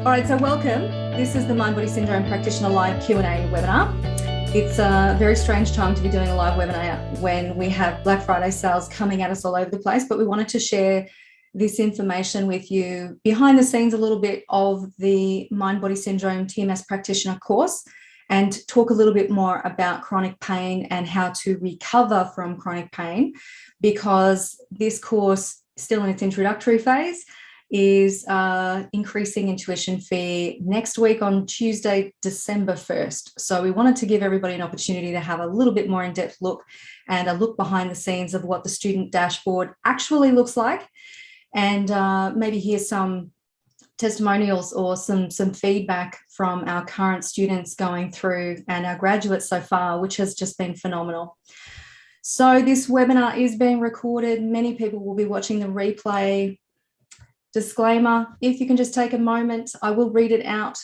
All right, so welcome. This is the MindBody Syndrome Practitioner Live Q&A webinar. It's a very strange time to be doing a live webinar when we have Black Friday sales coming at us all over the place, but we wanted to share this information with you behind the scenes a little bit of the MindBody Syndrome TMS Practitioner course and talk a little bit more about chronic pain and how to recover from chronic pain, because this course, still in its introductory phase, is increasing in tuition fee next week on Tuesday, December 1st. So we wanted to give everybody an opportunity to have a little bit more in-depth look and a look behind the scenes of what the student dashboard actually looks like, and maybe hear some testimonials or some feedback from our current students going through and our graduates so far, which has just been phenomenal. So this webinar is being recorded. Many people will be watching the replay. Disclaimer, if you can just take a moment, I will read it out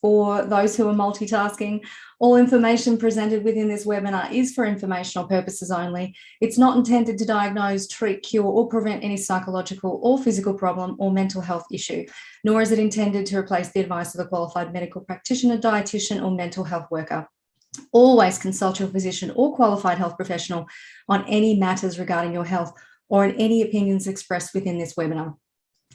for those who are multitasking. All information presented within this webinar is for informational purposes only. It's not intended to diagnose, treat, cure, or prevent any psychological or physical problem or mental health issue, nor is it intended to replace the advice of a qualified medical practitioner, dietitian, or mental health worker. Always consult your physician or qualified health professional on any matters regarding your health or on any opinions expressed within this webinar.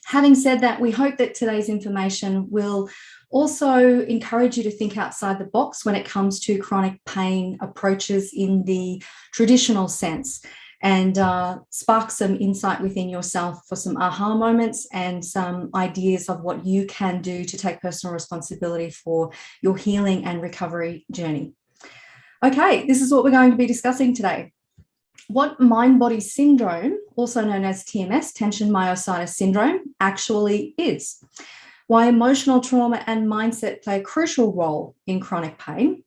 Having said that, we hope that today's information will also encourage you to think outside the box when it comes to chronic pain approaches in the traditional sense, and spark some insight within yourself for some aha moments and some ideas of what you can do to take personal responsibility for your healing and recovery journey. Okay, this is what we're going to be discussing today. What MindBody Syndrome, also known as TMS, tension myositis syndrome, actually is. Why emotional trauma and mindset play a crucial role in chronic pain.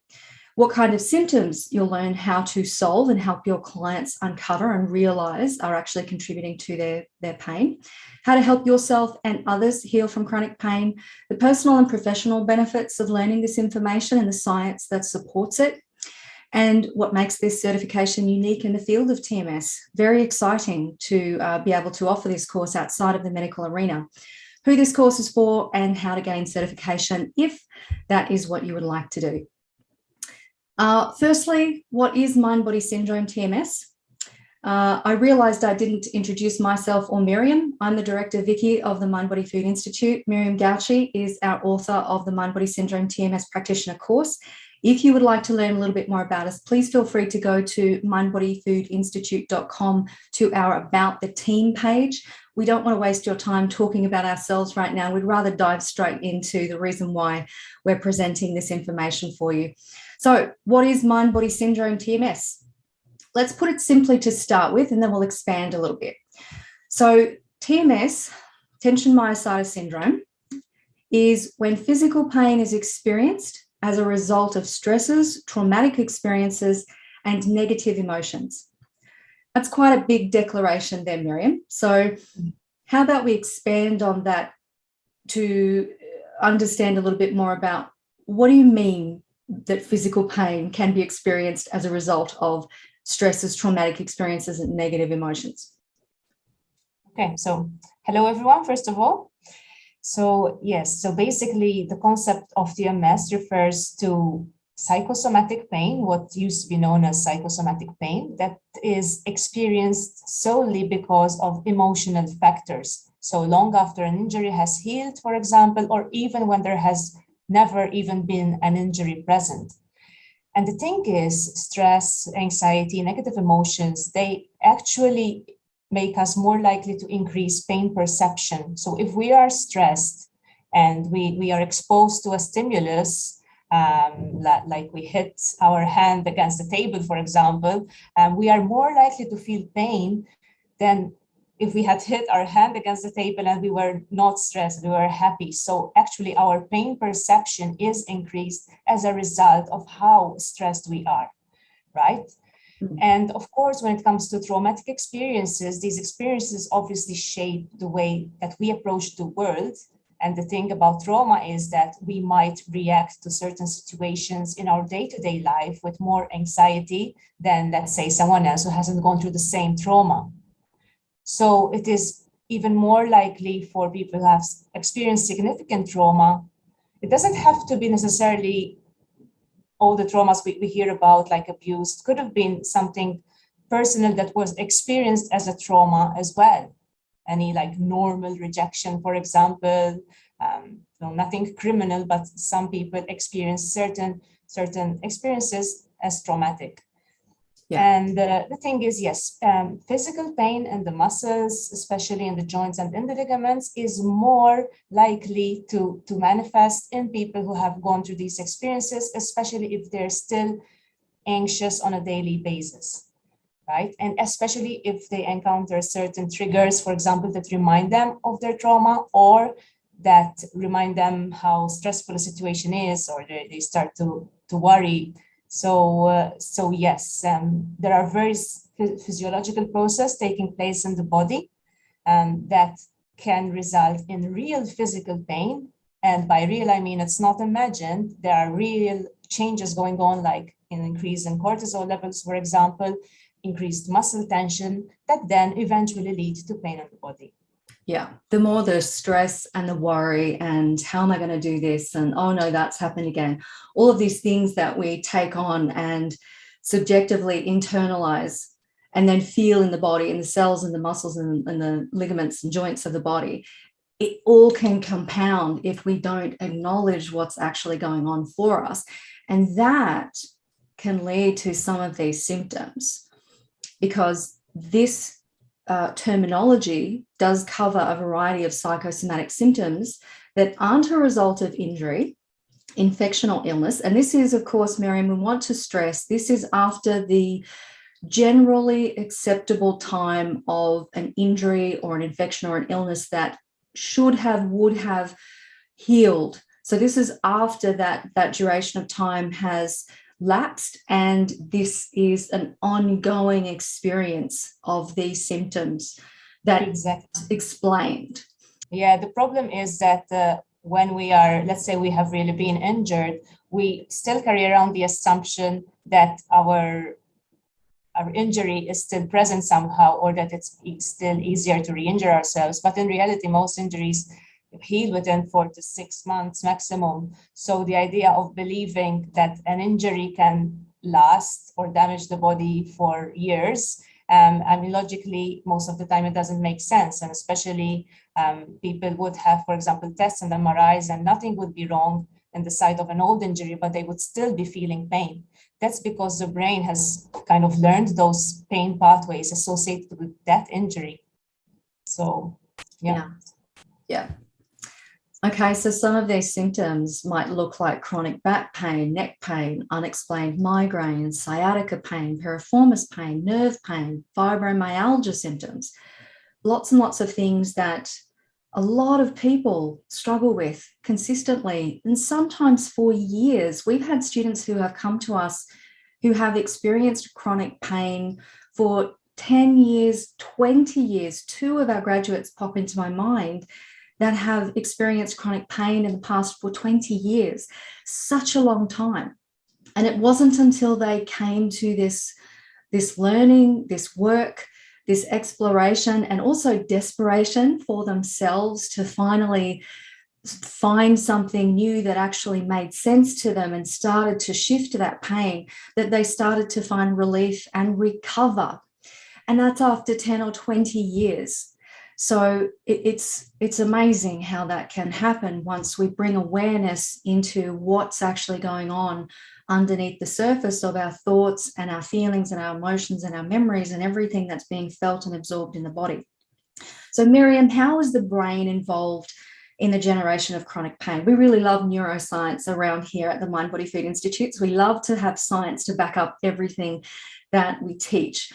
What kind of symptoms you'll learn how to solve and help your clients uncover and realize are actually contributing to their pain. How to help yourself and others heal from chronic pain. The personal and professional benefits of learning this information and the science that supports it. And what makes this certification unique in the field of TMS. Very exciting to be able to offer this course outside of the medical arena. Who this course is for and how to gain certification if that is what you would like to do. Firstly, what is MindBody Syndrome TMS? I realised I didn't introduce myself or Miriam. I'm the Director Viki of the MindBody Food Institute. Miriam Gauchi is our author of the MindBody Syndrome TMS Practitioner course. If you would like to learn a little bit more about us, please feel free to go to mindbodyfoodinstitute.com to our About the Team page. We don't want to waste your time talking about ourselves right now. We'd rather dive straight into the reason why we're presenting this information for you. So what is MindBody Syndrome TMS? Let's put it simply to start with, and then we'll expand a little bit. So TMS, tension myositis syndrome, is when physical pain is experienced as a result of stresses, traumatic experiences, and negative emotions. That's quite a big declaration there, Miriam. So how about we expand on that to understand a little bit more about what do you mean that physical pain can be experienced as a result of stresses, traumatic experiences, and negative emotions? Okay, so hello everyone, first of all. So yes, so basically the concept of TMS refers to psychosomatic pain, what used to be known as psychosomatic pain, that is experienced solely because of emotional factors. So long after an injury has healed, for example, or even when there has never even been an injury present. And the thing is, stress, anxiety, negative emotions, they actually make us more likely to increase pain perception. So if we are stressed and we are exposed to a stimulus, like we hit our hand against the table, for example, we are more likely to feel pain than if we had hit our hand against the table and we were not stressed, we were happy. So actually our pain perception is increased as a result of how stressed we are, right? And of course, when it comes to traumatic experiences, these experiences obviously shape the way that we approach the world. And the thing about trauma is that we might react to certain situations in our day-to-day life with more anxiety than, let's say, someone else who hasn't gone through the same trauma. So it is even more likely for people who have experienced significant trauma It doesn't have to be necessarily all the traumas we hear about, like abuse. It could have been something personal that was experienced as a trauma as well. Any like normal rejection, for example, nothing criminal, but some people experience certain experiences as traumatic. Yeah. And the thing is, yes, physical pain in the muscles, especially in the joints and in the ligaments, is more likely to manifest in people who have gone through these experiences, especially if they're still anxious on a daily basis, right? And especially if they encounter certain triggers, for example, that remind them of their trauma, or that remind them how stressful a situation is, or they start to worry. So yes, there are various physiological processes taking place in the body that can result in real physical pain. And by real, I mean it's not imagined. There are real changes going on, like an increase in cortisol levels, for example, increased muscle tension, that then eventually lead to pain in the body. Yeah, the more the stress and the worry and how am I going to do this, and oh no, that's happened again, all of these things that we take on and subjectively internalize and then feel in the body, in the cells and the muscles and the ligaments and joints of the body, it all can compound if we don't acknowledge what's actually going on for us. And that can lead to some of these symptoms, because this terminology does cover a variety of psychosomatic symptoms that aren't a result of injury, infection, or illness. And this is, of course, Miriam, we want to stress, this is after the generally acceptable time of an injury or an infection or an illness that would have healed. So this is after that duration of time has lapsed, and this is an ongoing experience of these symptoms that explained. Yeah, the problem is that when we are, let's say we have really been injured, we still carry around the assumption that our injury is still present somehow, or that it's still easier to re-injure ourselves. But in reality, most injuries heal within 4 to 6 months maximum. So the idea of believing that an injury can last or damage the body for years, I mean, logically, most of the time it doesn't make sense. And especially people would have, for example, tests and MRIs, and nothing would be wrong in the site of an old injury, but they would still be feeling pain. That's because the brain has kind of learned those pain pathways associated with that injury. So, yeah. Okay, so some of these symptoms might look like chronic back pain, neck pain, unexplained migraine, sciatica pain, piriformis pain, nerve pain, fibromyalgia symptoms, lots and lots of things that a lot of people struggle with consistently, and sometimes for years. We've had students who have come to us who have experienced chronic pain for 10 years, 20 years. 2 of our graduates pop into my mind that have experienced chronic pain in the past for 20 years, such a long time. And it wasn't until they came to this learning, this work, this exploration, and also desperation for themselves to finally find something new that actually made sense to them and started to shift that pain, that they started to find relief and recover. And that's after 10 or 20 years. So it's amazing how that can happen once we bring awareness into what's actually going on underneath the surface of our thoughts and our feelings and our emotions and our memories and everything that's being felt and absorbed in the body. So Miriam, how is the brain involved in the generation of chronic pain? We really love neuroscience around here at the MindBody Food Institutes. We love to have science to back up everything that we teach.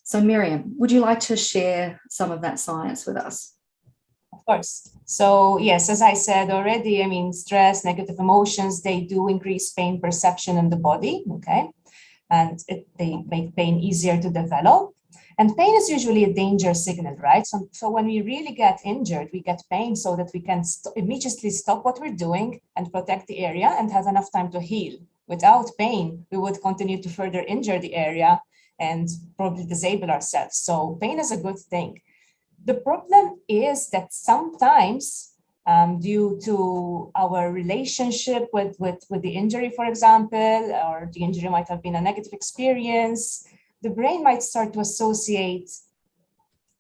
So Miriam, would you like to share some of that science with us? Of course. So yes, as I said already, I mean, stress, negative emotions, they do increase pain perception in the body, okay? And they make pain easier to develop. And pain is usually a danger signal, right? So when we really get injured, we get pain so that we can immediately stop what we're doing and protect the area and have enough time to heal. Without pain, we would continue to further injure the area and probably disable ourselves. So pain is a good thing. The problem is that sometimes due to our relationship with the injury, for example, or the injury might have been a negative experience, the brain might start to associate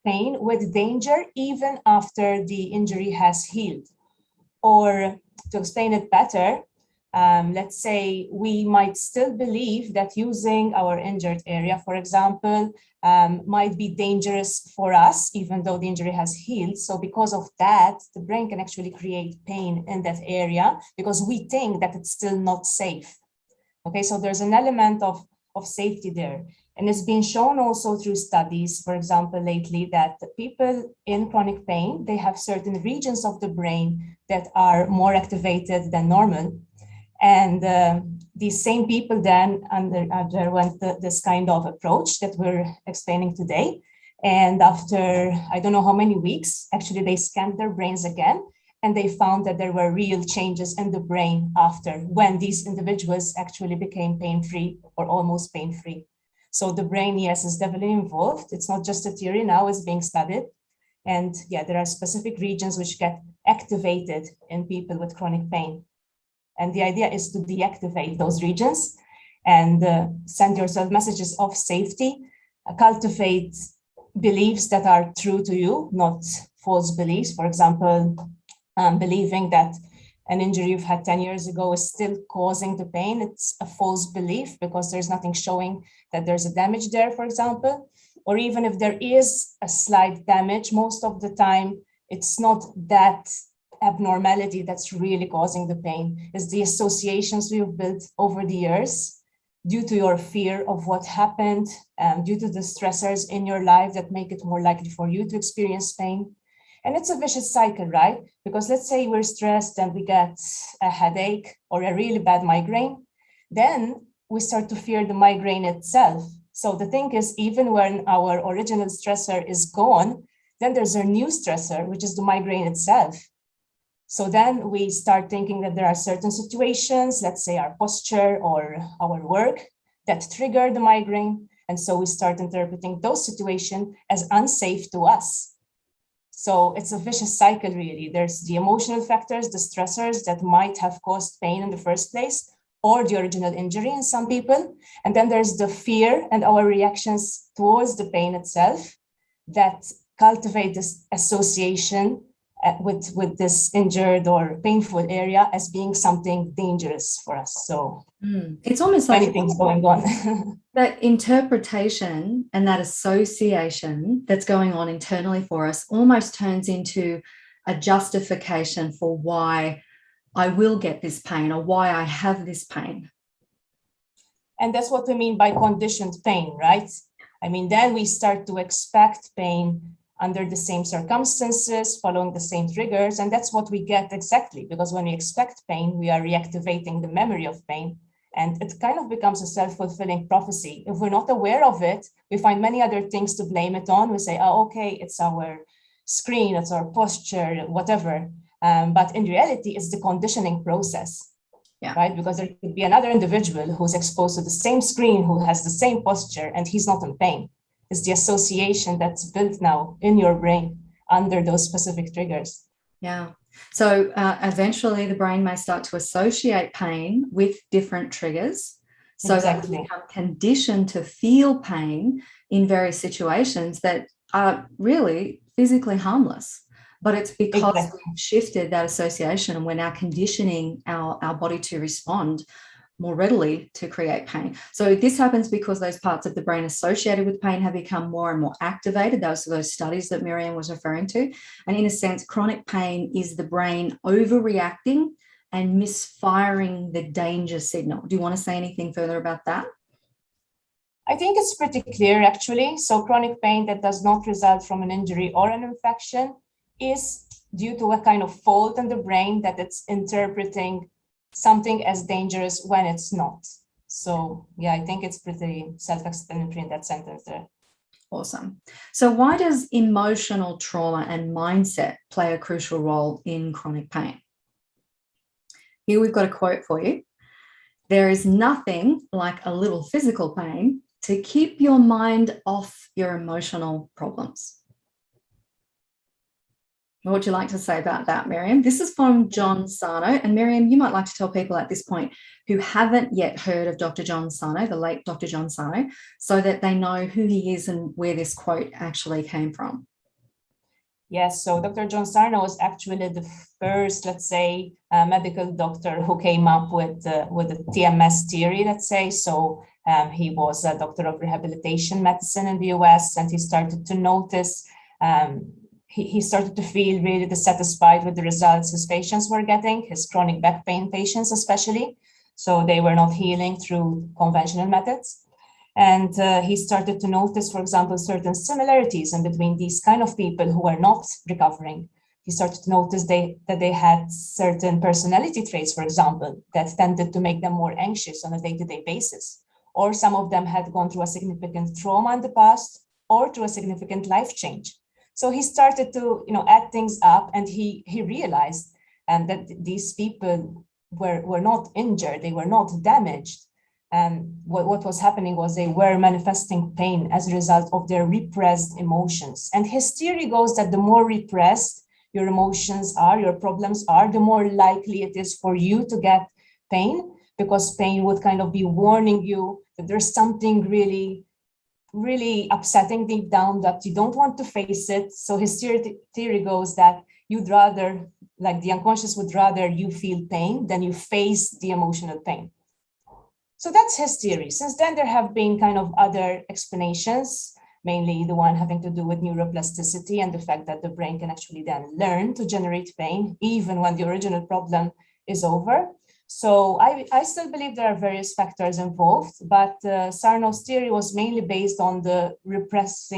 pain with danger even after the injury has healed. Or to explain it better, let's say we might still believe that using our injured area, for example, might be dangerous for us, even though the injury has healed. So because of that, the brain can actually create pain in that area because we think that it's still not safe. Okay, so there's an element of safety there. And it's been shown also through studies, for example, lately, that the people in chronic pain, they have certain regions of the brain that are more activated than normal. And these same people then underwent this kind of approach that we're explaining today. And after, I don't know how many weeks, actually they scanned their brains again, and they found that there were real changes in the brain after, when these individuals actually became pain-free or almost pain-free. So the brain, yes, is definitely involved. It's not just a theory now, it's being studied. And yeah, there are specific regions which get activated in people with chronic pain. And the idea is to deactivate those regions and send yourself messages of safety, cultivate beliefs that are true to you, not false beliefs. For example, believing that an injury you've had 10 years ago is still causing the pain. It's a false belief because there's nothing showing that there's a damage there, for example. Or even if there is a slight damage, most of the time, it's not that abnormality that's really causing the pain. It's the associations we've built over the years due to your fear of what happened, due to the stressors in your life that make it more likely for you to experience pain. And it's a vicious cycle, right? Because let's say we're stressed and we get a headache or a really bad migraine, then we start to fear the migraine itself. So the thing is, even when our original stressor is gone, then there's a new stressor, which is the migraine itself. So then we start thinking that there are certain situations, let's say our posture or our work, that trigger the migraine. And so we start interpreting those situations as unsafe to us. So it's a vicious cycle, really. There's the emotional factors, the stressors that might have caused pain in the first place, or the original injury in some people. And then there's the fear and our reactions towards the pain itself that cultivate this association with this injured or painful area as being something dangerous for us. So it's almost like many things going on. That interpretation and that association that's going on internally for us almost turns into a justification for why I will get this pain or why I have this pain. And that's what we mean by conditioned pain, right? I mean, then we start to expect pain under the same circumstances, following the same triggers. And that's what we get exactly, because when we expect pain, we are reactivating the memory of pain. And it kind of becomes a self-fulfilling prophecy. If we're not aware of it, we find many other things to blame it on. We say, oh, okay, it's our screen, it's our posture, whatever. But in reality, it's the conditioning process, right? Because there could be another individual who's exposed to the same screen, who has the same posture, and he's not in pain. It's the association that's built now in your brain under those specific triggers. Yeah. So eventually the brain may start to associate pain with different triggers. So that we become conditioned to feel pain in various situations that are really physically harmless. But it's because we've shifted that association and we're now conditioning our body to respond more readily to create pain. So this happens because those parts of the brain associated with pain have become more and more activated. Those are those studies that Miriam was referring to. And in a sense, chronic pain is the brain overreacting and misfiring the danger signal. Do you want to say anything further about that? I think it's pretty clear, actually. So chronic pain that does not result from an injury or an infection is due to a kind of fault in the brain that it's interpreting something as dangerous when it's not. So yeah, I think it's pretty self-explanatory in that sentence there. Awesome. So why does emotional trauma and mindset play a crucial role in chronic pain? Here we've got a quote for you. There is nothing like a little physical pain to keep your mind off your emotional problems. What would you like to say about that, Miriam? This is from John Sarno. And Miriam, you might like to tell people at this point who haven't yet heard of Dr. John Sarno, the late Dr. John Sarno, so that they know who he is and where this quote actually came from. Yes, so Dr. John Sarno was actually the first, let's say, medical doctor who came up with the TMS theory, let's say. So he was a doctor of rehabilitation medicine in the US, and he started to notice, he started to feel really dissatisfied with the results his patients were getting, his chronic back pain patients especially. So they were not healing through conventional methods. And he started to notice, for example, certain similarities in between these kind of people who are not recovering. He started to notice that they had certain personality traits, for example, that tended to make them more anxious on a day-to-day basis. Or some of them had gone through a significant trauma in the past or through a significant life change. So he started to add things up, and he realized that these people were not injured, they were not damaged. And what was happening was they were manifesting pain as a result of their repressed emotions. And his theory goes that the more repressed your emotions are, your problems are, the more likely it is for you to get pain, because pain would kind of be warning you that there's something really, really upsetting deep down that you don't want to face it. So his theory goes that you'd rather, like the unconscious would rather you feel pain than you face the emotional pain. So that's his theory. Since then, there have been kind of other explanations, mainly the one having to do with neuroplasticity and the fact that the brain can actually then learn to generate pain, even when the original problem is over. So I still believe there are various factors involved, but Sarno's theory was mainly based on the repressed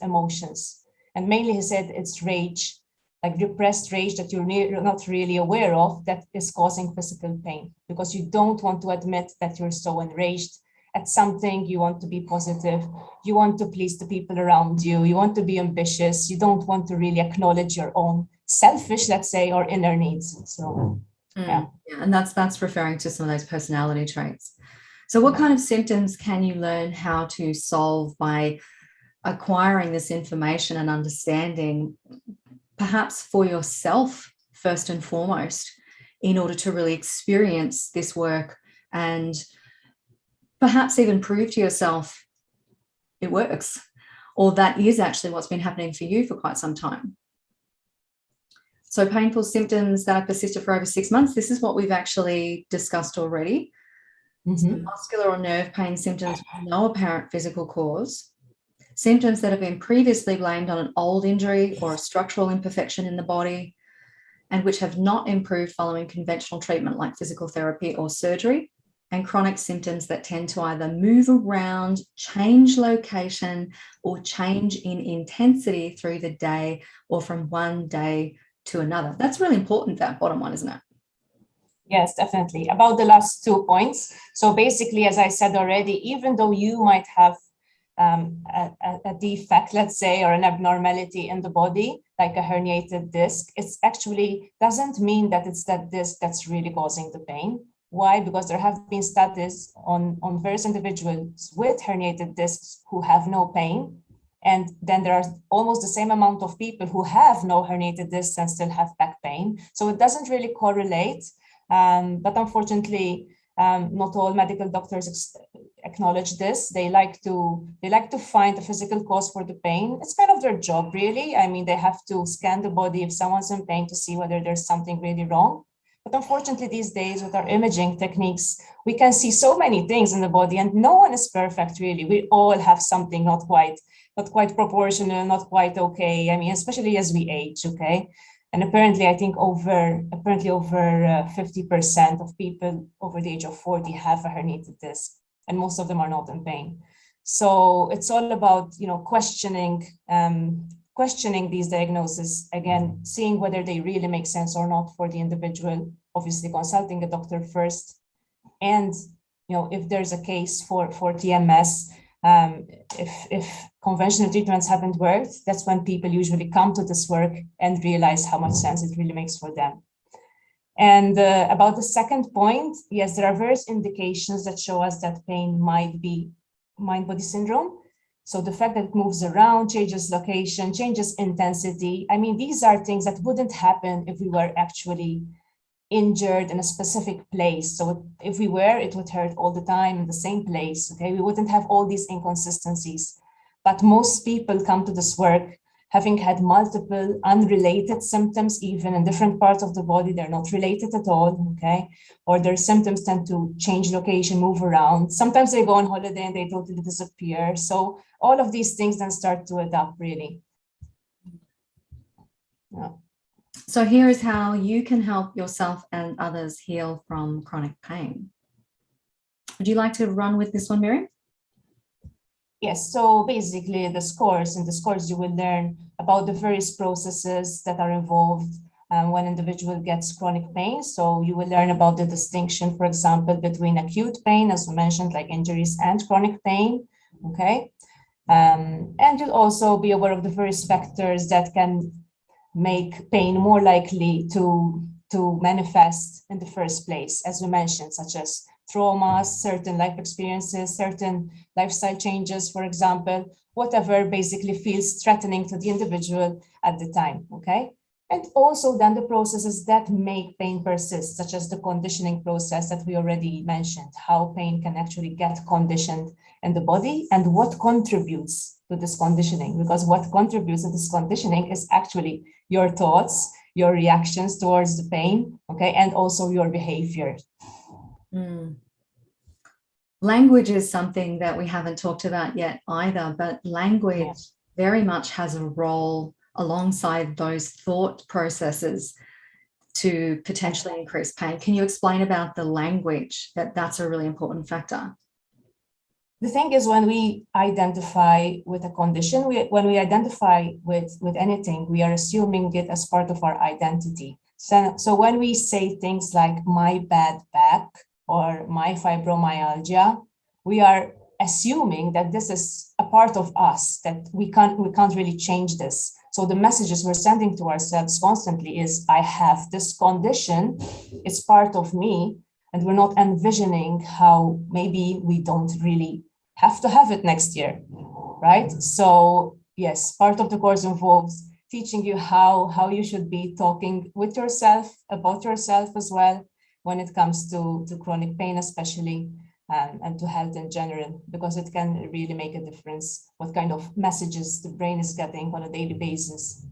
emotions. And mainly he said it's rage, like repressed rage that you're not really aware of, that is causing physical pain, because you don't want to admit that you're so enraged at something. You want to be positive, you want to please the people around you, you want to be ambitious, you don't want to really acknowledge your own selfish, let's say, or inner needs. So yeah, and that's referring to some of those personality traits. So what kind of symptoms can you learn how to solve by acquiring this information and understanding, perhaps for yourself first and foremost, in order to really experience this work and perhaps even prove to yourself it works, or that is actually what's been happening for you for quite some time? So painful symptoms that have persisted for over 6 months, this is what we've actually discussed already. So muscular or nerve pain symptoms with no apparent physical cause. Symptoms that have been previously blamed on an old injury or a structural imperfection in the body, and which have not improved following conventional treatment like physical therapy or surgery. And chronic symptoms that tend to either move around, change location, or change in intensity through the day or from one day to another. That's really important, that bottom one, isn't it? Yes, definitely. About the last 2 points. So basically, as I said already, even though you might have a defect, let's say, or an abnormality in the body, like a herniated disc, it's actually doesn't mean that it's that disc that's really causing the pain. Why? Because there have been studies on various individuals with herniated discs who have no pain. And then there are almost the same amount of people who have no herniated discs and still have back pain. So it doesn't really correlate. But unfortunately, not all medical doctors acknowledge this. They like to find a physical cause for the pain. It's kind of their job, really. I mean, they have to scan the body if someone's in pain to see whether there's something really wrong. But unfortunately, these days with our imaging techniques, we can see so many things in the body, and no one is perfect, really. We all have something not quite proportional, not quite okay. I mean, especially as we age, okay? And apparently, I think over 50% of people over the age of 40 have a herniated disc, and most of them are not in pain. So it's all about, questioning these diagnoses, again, seeing whether they really make sense or not for the individual, obviously consulting a doctor first. And, if there's a case for TMS, if conventional treatments haven't worked, that's when people usually come to this work and realize how much sense it really makes for them. And about the second point, yes, there are various indications that show us that pain might be MindBody syndrome. So the fact that it moves around, changes location, changes intensity. I mean, these are things that wouldn't happen if we were actually injured in a specific place. So if we were, it would hurt all the time in the same place. Okay, we wouldn't have all these inconsistencies. But most people come to this work having had multiple unrelated symptoms, even in different parts of the body. They're not related at all, okay? Or their symptoms tend to change location, move around. Sometimes they go on holiday and they totally disappear. So all of these things then start to add up, really. Yeah. So here is how you can help yourself and others heal from chronic pain. Would you like to run with this one, Miriam? Yes, so basically in this course you will learn about the various processes that are involved when an individual gets chronic pain. So you will learn about the distinction, for example, between acute pain, as we mentioned, like injuries, and chronic pain, okay? And you'll also be aware of the various factors that can make pain more likely to manifest in the first place, as we mentioned, such as traumas, certain life experiences, certain lifestyle changes, for example, whatever basically feels threatening to the individual at the time, okay? And also then the processes that make pain persist, such as the conditioning process that we already mentioned, how pain can actually get conditioned in the body and what contributes to this conditioning, because what contributes to this conditioning is actually your thoughts, your reactions towards the pain, okay, and also your behavior. Language is something that we haven't talked about yet either, but language very much has a role alongside those thought processes to potentially increase pain. Can you explain about the language, that's a really important factor? The thing is, when we identify with a condition, when we identify with anything, we are assuming it as part of our identity. So when we say things like my bad back or my fibromyalgia, we are assuming that this is a part of us, that we can't really change this. So the messages we're sending to ourselves constantly is, I have this condition, it's part of me, and we're not envisioning how maybe we don't really have to have it next year, right? So yes, part of the course involves teaching you how you should be talking with yourself, about yourself as well, when it comes to chronic pain especially, and to health in general, because it can really make a difference what kind of messages the brain is getting on a daily basis.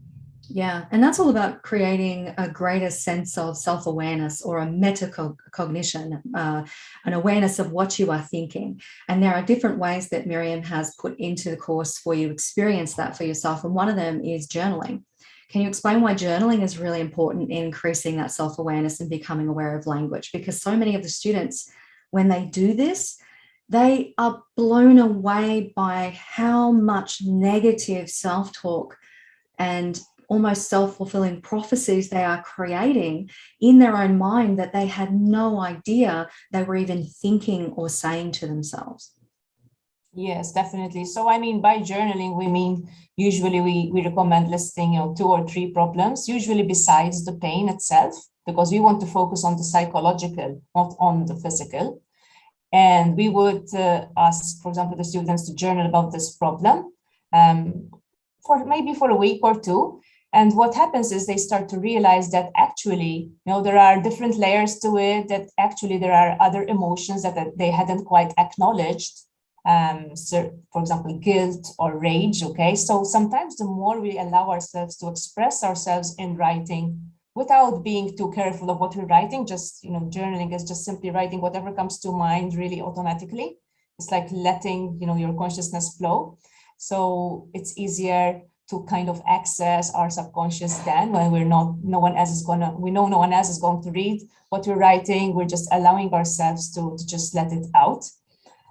Yeah, and that's all about creating a greater sense of self-awareness or a metacognition, an awareness of what you are thinking. And there are different ways that Miriam has put into the course for you to experience that for yourself. And one of them is journaling. Can you explain why journaling is really important in increasing that self-awareness and becoming aware of language? Because so many of the students, when they do this, they are blown away by how much negative self-talk and almost self-fulfilling prophecies they are creating in their own mind that they had no idea they were even thinking or saying to themselves. Yes, definitely. So, I mean, by journaling, we mean usually we recommend listing, 2 or 3 problems, usually besides the pain itself, because we want to focus on the psychological, not on the physical. And we would ask, for example, the students to journal about this problem for a week or 2. And what happens is they start to realize that actually, there are different layers to it, that actually there are other emotions that they hadn't quite acknowledged. So, for example, guilt or rage, okay? So sometimes the more we allow ourselves to express ourselves in writing without being too careful of what we're writing, just, journaling is just simply writing whatever comes to mind really automatically. It's like letting, your consciousness flow. So it's easier to kind of access our subconscious then when we know no one else is going to read what we're writing. We're just allowing ourselves to just let it out.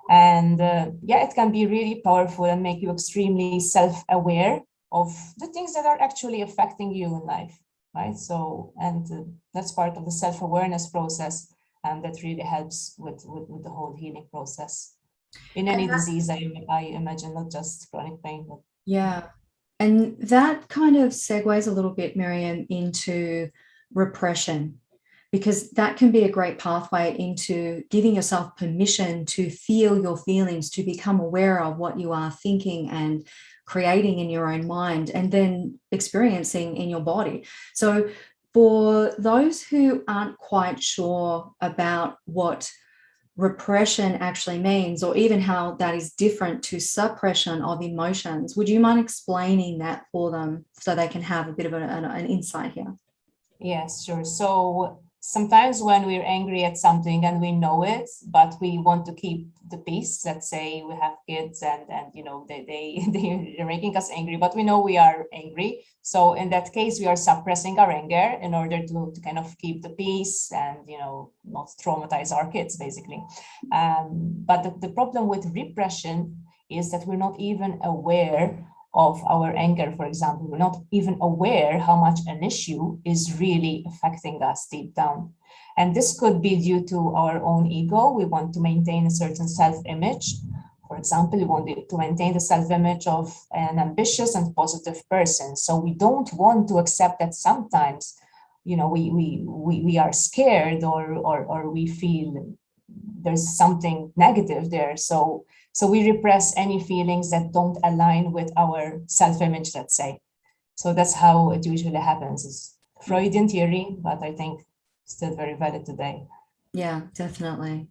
And it can be really powerful and make you extremely self-aware of the things that are actually affecting you in life, right? So, and that's part of the self-awareness process, and that really helps with the whole healing process in any disease, I imagine, not just chronic pain. But yeah. And that kind of segues a little bit, Miriam, into repression. because that can be a great pathway into giving yourself permission to feel your feelings, to become aware of what you are thinking and creating in your own mind, and then experiencing in your body. So for those who aren't quite sure about what repression actually means, or even how that is different to suppression of emotions, would you mind explaining that for them so they can have a bit of an insight here? Yes, sure. So sometimes when we're angry at something and we know it, but we want to keep the peace, let's say we have kids and you know, they're making us angry, but we know we are angry. So in that case, we are suppressing our anger in order to kind of keep the peace and, you know, not traumatize our kids, basically. But the problem with repression is that we're not even aware of our anger, for example. We're not even aware how much an issue is really affecting us deep down. And this could be due to our own ego. We want to maintain a certain self-image. For example, we want to maintain the self-image of an ambitious and positive person. So we don't want to accept that sometimes, you know, we are scared or we feel there's something negative there. So we repress any feelings that don't align with our self-image, let's say. So that's how it usually happens. It's Freudian theory, but I think still very valid today. Yeah, definitely.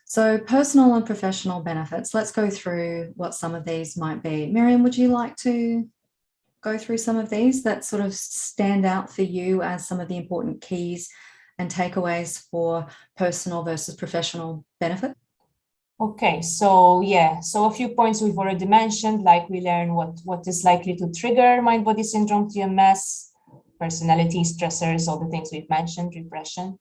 So personal and professional benefits. Let's go through what some of these might be. Miriam, would you like to go through some of these that sort of stand out for you as some of the important keys and takeaways for personal versus professional benefit? Okay, so yeah, so a few points we've already mentioned, like we learn what is likely to trigger mind-body syndrome, TMS, personality stressors, all the things we've mentioned, repression.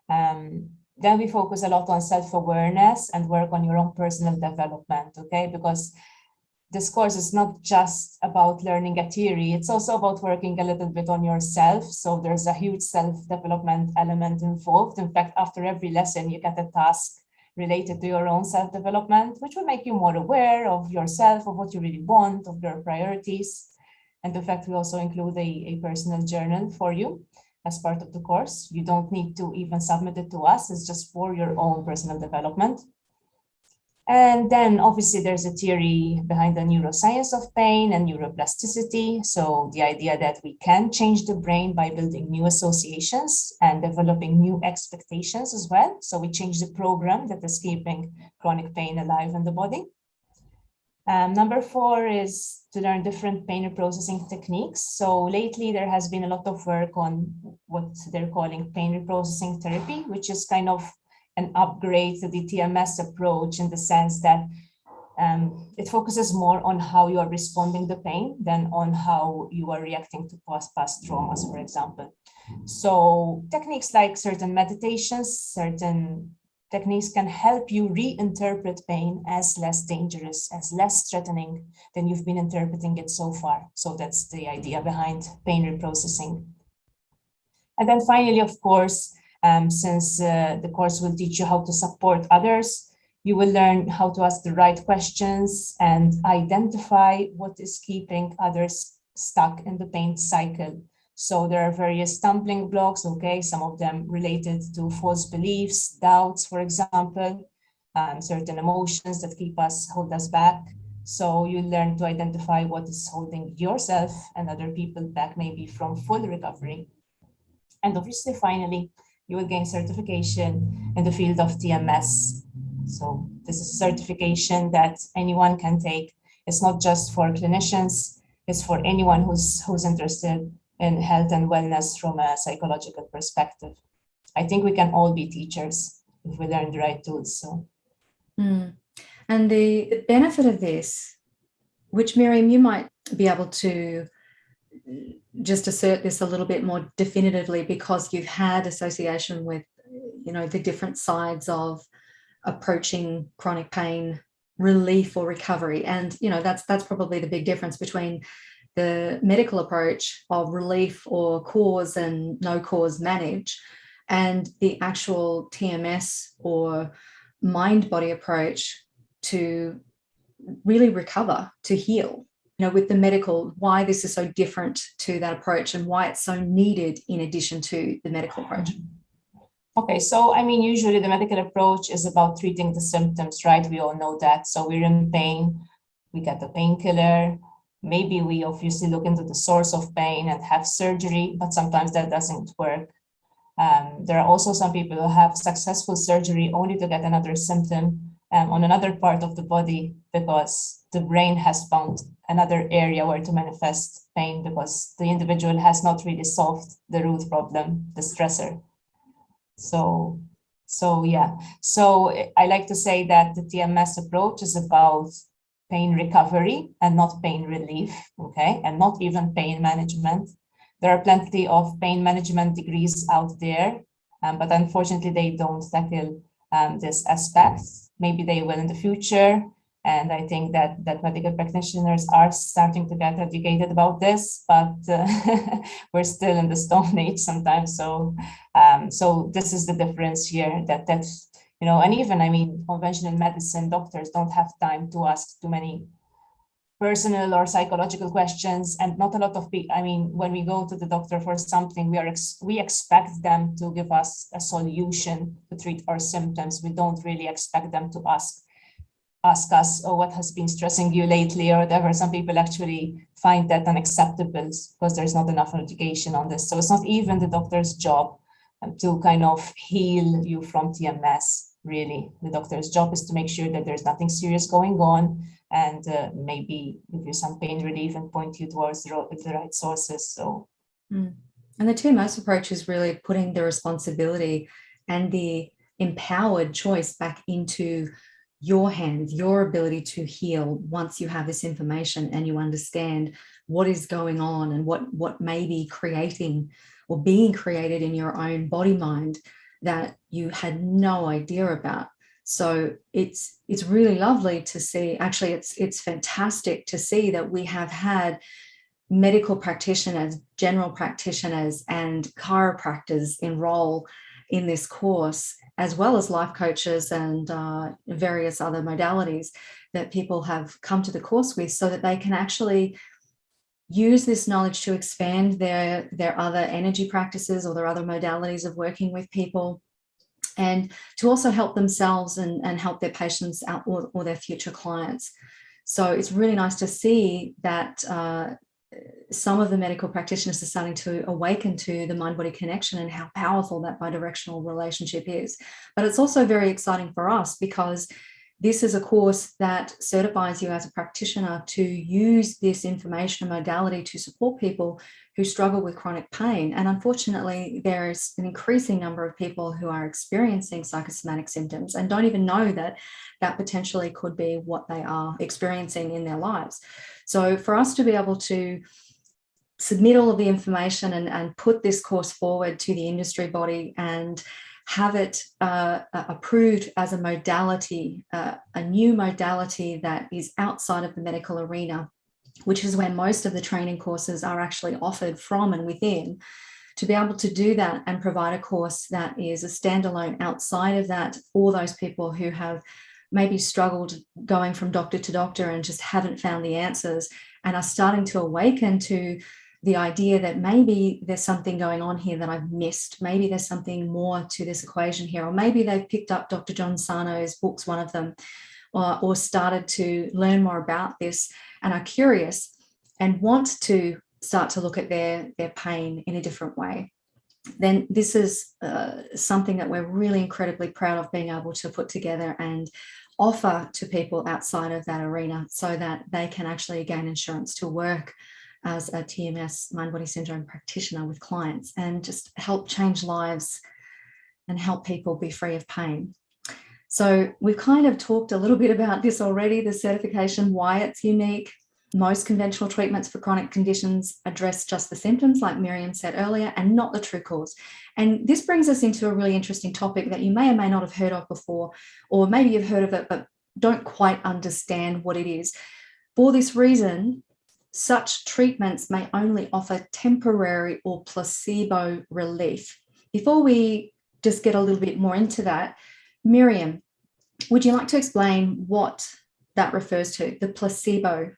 Then we focus a lot on self-awareness and work on your own personal development, okay? Because this course is not just about learning a theory, it's also about working a little bit on yourself. So there's a huge self-development element involved. In fact, after every lesson, you get a task related to your own self-development, which will make you more aware of yourself, of what you really want, of your priorities. And in fact, we also include a personal journal for you as part of the course. You don't need to even submit it to us. It's just for your own personal development. And then obviously there's a theory behind the neuroscience of pain and neuroplasticity. So the idea that we can change the brain by building new associations and developing new expectations as well. So we change the program that is keeping chronic pain alive in the body. Number 4 is to learn different pain reprocessing techniques. So lately there has been a lot of work on what they're calling pain reprocessing therapy, which is kind of an upgrade to the TMS approach in the sense that it focuses more on how you are responding to pain than on how you are reacting to past traumas, for example. So techniques like certain meditations, certain techniques can help you reinterpret pain as less dangerous, as less threatening than you've been interpreting it so far. So that's the idea behind pain reprocessing. And then finally, of course, since the course will teach you how to support others, you will learn how to ask the right questions and identify what is keeping others stuck in the pain cycle. So there are various stumbling blocks, okay, some of them related to false beliefs, doubts, for example, certain emotions that hold us back. So you learn to identify what is holding yourself and other people back, maybe from full recovery. And obviously, finally, you will gain certification in the field of TMS. So this is a certification that anyone can take. It's not just for clinicians, it's for anyone who's interested in health and wellness from a psychological perspective. I think we can all be teachers if we learn the right tools. So. And the benefit of this, which Miriam, you might be able to just assert this a little bit more definitively because you've had association with, you know, the different sides of approaching chronic pain relief or recovery. And, you know, that's probably the big difference between the medical approach of relief or cause and no cause manage and the actual TMS or mind-body approach to really recover, to heal. with the medical, why this is so different to that approach and why it's so needed in addition to the medical approach. Okay, so I mean, usually the medical approach is about treating the symptoms, right? We all know that. So we're in pain, we get the painkiller. Maybe we obviously look into the source of pain and have surgery, but sometimes that doesn't work. There are also some people who have successful surgery only to get another symptom on another part of the body because the brain has found another area where to manifest pain because the individual has not really solved the root problem, the stressor. So yeah. So I like to say that the TMS approach is about pain recovery and not pain relief, okay? And not even pain management. There are plenty of pain management degrees out there, but unfortunately they don't tackle this aspect. Maybe they will in the future. And I think that medical practitioners are starting to get educated about this, but we're still in the Stone Age sometimes. So this is the difference here that's, and even, I mean, conventional medicine doctors don't have time to ask too many personal or psychological questions, and not a lot of people. I mean, when we go to the doctor for something, we expect them to give us a solution to treat our symptoms. We don't really expect them to ask us, oh, what has been stressing you lately or whatever. Some people actually find that unacceptable because there's not enough education on this. So it's not even the doctor's job to kind of heal you from TMS, really. The doctor's job is to make sure that there's nothing serious going on and maybe give you some pain relief and point you towards the right sources. So, And the TMS approach is really putting the responsibility and the empowered choice back into your hands, your ability to heal once you have this information and you understand what is going on and what may be creating or being created in your own body mind that you had no idea about. So it's really lovely to see. Actually, it's fantastic to see that we have had medical practitioners, general practitioners, and chiropractors enroll in this course, as well as life coaches and various other modalities that people have come to the course with, so that they can actually use this knowledge to expand their other energy practices or their other modalities of working with people, and to also help themselves and help their patients out or their future clients. So it's really nice to see that some of the medical practitioners are starting to awaken to the mind-body connection and how powerful that bidirectional relationship is. But it's also very exciting for us because this is a course that certifies you as a practitioner to use this information and modality to support people who struggle with chronic pain. And unfortunately, there's an increasing number of people who are experiencing psychosomatic symptoms and don't even know that that potentially could be what they are experiencing in their lives. So for us to be able to submit all of the information and put this course forward to the industry body and have it approved as a modality, a new modality that is outside of the medical arena, which is where most of the training courses are actually offered from and within, to be able to do that and provide a course that is a standalone outside of that for those people who have maybe struggled going from doctor to doctor and just haven't found the answers and are starting to awaken to the idea that maybe there's something going on here that I've missed. Maybe there's something more to this equation here, or maybe they've picked up Dr. John Sarno's books, one of them, or started to learn more about this and are curious and want to start to look at their pain in a different way. Then this is something that we're really incredibly proud of being able to put together and offer to people outside of that arena so that they can actually gain insurance to work as a TMS, mind-body syndrome practitioner with clients and just help change lives and help people be free of pain. So we've kind of talked a little bit about this already, the certification, why it's unique. Most conventional treatments for chronic conditions address just the symptoms, like Miriam said earlier, and not the true cause. And this brings us into a really interesting topic that you may or may not have heard of before, or maybe you've heard of it, but don't quite understand what it is. For this reason, such treatments may only offer temporary or placebo relief. Before we just get a little bit more into that, Miriam, would you like to explain what that refers to, the placebo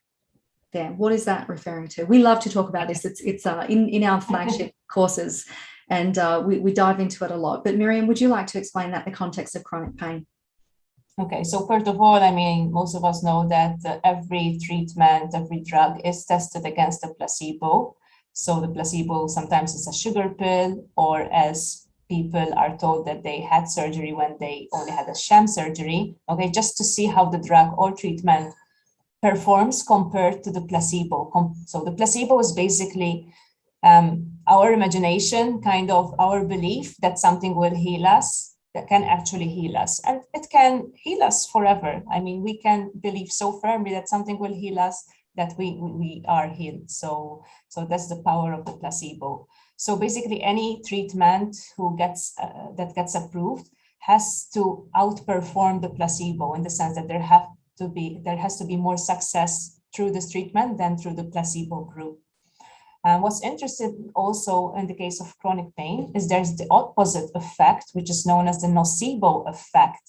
there? What is that referring to? We love to talk about this. It's in our flagship courses, and we dive into it a lot. But Miriam, would you like to explain that in the context of chronic pain? Okay, so first of all, I mean, most of us know that every treatment, every drug is tested against a placebo. So the placebo sometimes is a sugar pill, or as people are told that they had surgery when they only had a sham surgery, okay, just to see how the drug or treatment performs compared to the placebo. So the placebo is basically our imagination, kind of our belief that something will heal us, that can actually heal us. And it can heal us forever. I mean, we can believe so firmly that something will heal us that we are healed. So that's the power of the placebo. So basically any treatment that gets approved has to outperform the placebo, in the sense that there has to be more success through this treatment than through the placebo group. What's interesting also in the case of chronic pain is there's the opposite effect, which is known as the nocebo effect,